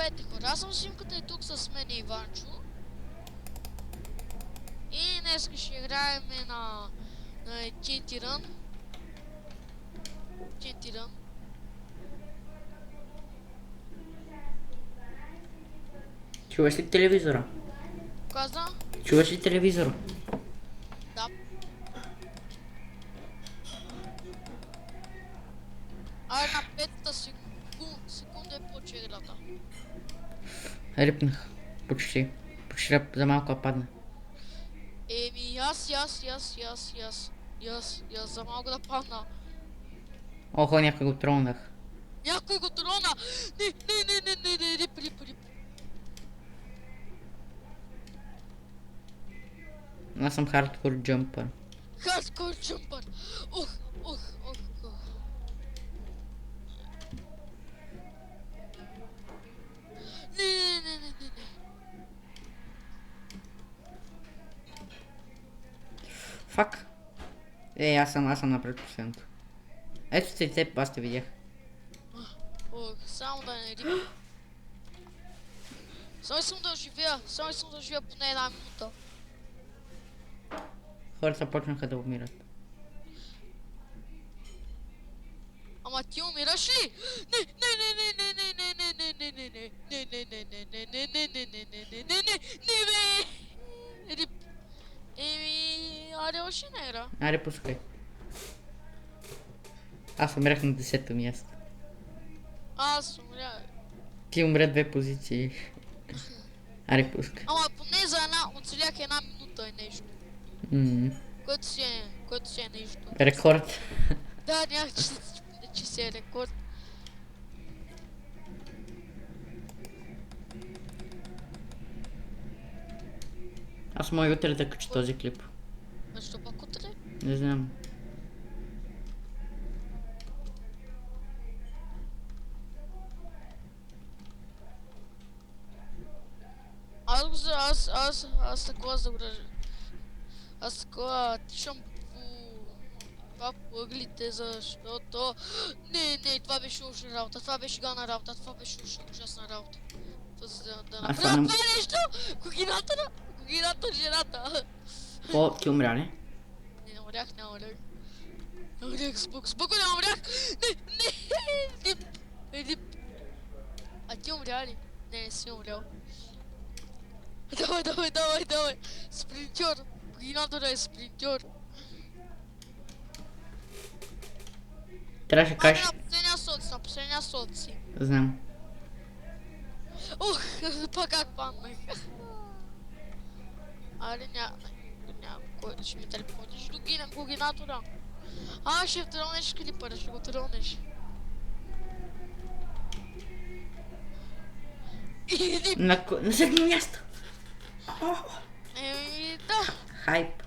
Здравейте хора, аз съм Симката и тук с мен е Иванчо. И днес ще играем на TNT Run. TNT Run. Чуваш ли телевизора? Каза? Чуваш ли телевизора? Да. Айде на 5-та секунда е почва играта. Рипнах. Почти. Почти за малко падна. Еми, за малко да падна. Охо, някой го тронах. Някой го трона! Не, рип. Аз съм хардкор джампър. Хардкор джампър! Ух. Не. Фак. Аз съм напред последното. Ето сте теб, аз те видях. Ох, само да не риба. Само искам да живея поне една минута. Хората почнаха да умират. Ама ти умираш ли? Не, Рип. Еми, аре още не игра. Аре, пускай. Аз умрях на 10-то място. Аз умря. Ти умря 2 позиции. Аре, пускай. Ама поне за оцелях една минута и нещо. Което си е нещо. Рекорд. Да, че си е рекорд. Аз мога утре да кача този клип. Защо пак утре? Не знам. Аз такова забравя. Аз такова тишам по ъглите, защото... Не, това беше ужасна работа, това беше гана работа, това беше ужасна работа. Да направя това нещо! Когината жената! Ти умря ли? Не умрях. Спокойно умрях! Не! А ти умря ли? Не си умрял. Давай! Спринтьор! Когинатора е спринтьор. Трябваше да кажеш. На последния сот си. Знам. Ух, пак как паднах. Аре, кой ще ми телепортиш до когинатора. Ще тръгнеш клипъра, ще го тръгнеш. На седмо място. Еми, да. Хайп.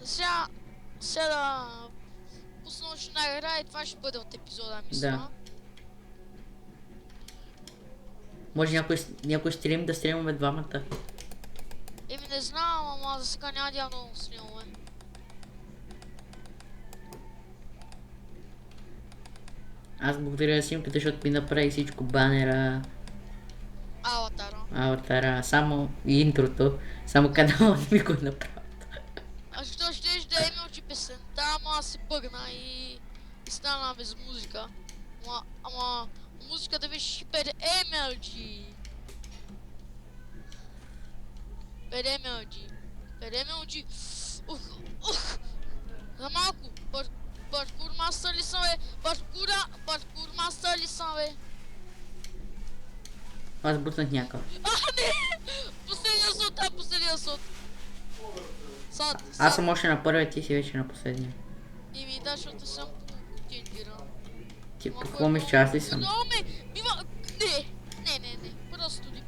Сега да пусна още една игра и това ще бъде от епизода, мисля. Да. Може някой стрим да стримаме двамата. Еми не знам, ама за сега няма да я много снимаме. Аз благодаря Симката, защото ми направи всичко, банера, аватара, само и интрото, само каналът ми го направи. А защо щеш да е мълчи песента, ама аз се бъгна и стана без музика. Ама музиката беше хипер MLG. MLG. Ух. За малко. Паркур мастър ли съм, бе? Паркур мастър ли съм, бе? Аз бутнах някакъв. Не! Последния сот. Аз съм още на първия, ти си вече на последния. Еми да, защото съм тентиран. Ти по какво мисля, че аз ли съм? Не, просто ли.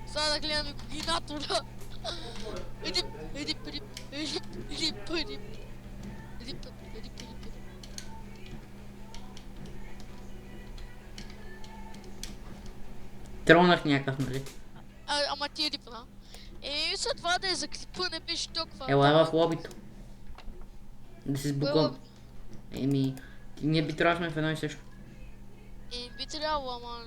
Сега да гледаме когинатора. Рип. Тронах някакъв, нали? Ама ти рипна. След това да е за клипа, не беше толкова. Ела в лобито. Да се сбуквам. Ние би трябвало сме в едно и също. И би трябвало, ама...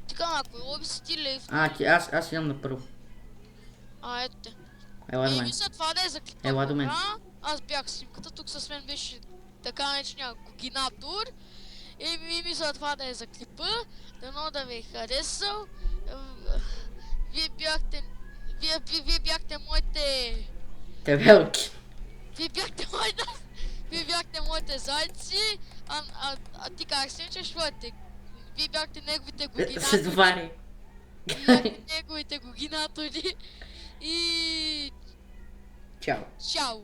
Така, ако лоби си ти лейв, Аз идам на първо. ето те. Ела до И мен. мисля това да е за клипа. Ела до мен. Аз бях снимката, тук със мен беше така наречения когинатор. И мисля това да е за клипа. Дано да ви е харесал. Вие бяхте... Вие бяхте моите... Тебелки. Вие бяхте моите зайци. Ти как се наричаш своите? Вие бяхте неговите гогинатори. Следовари. Вие бяхте неговите гогинатори. И... Чао. Чао!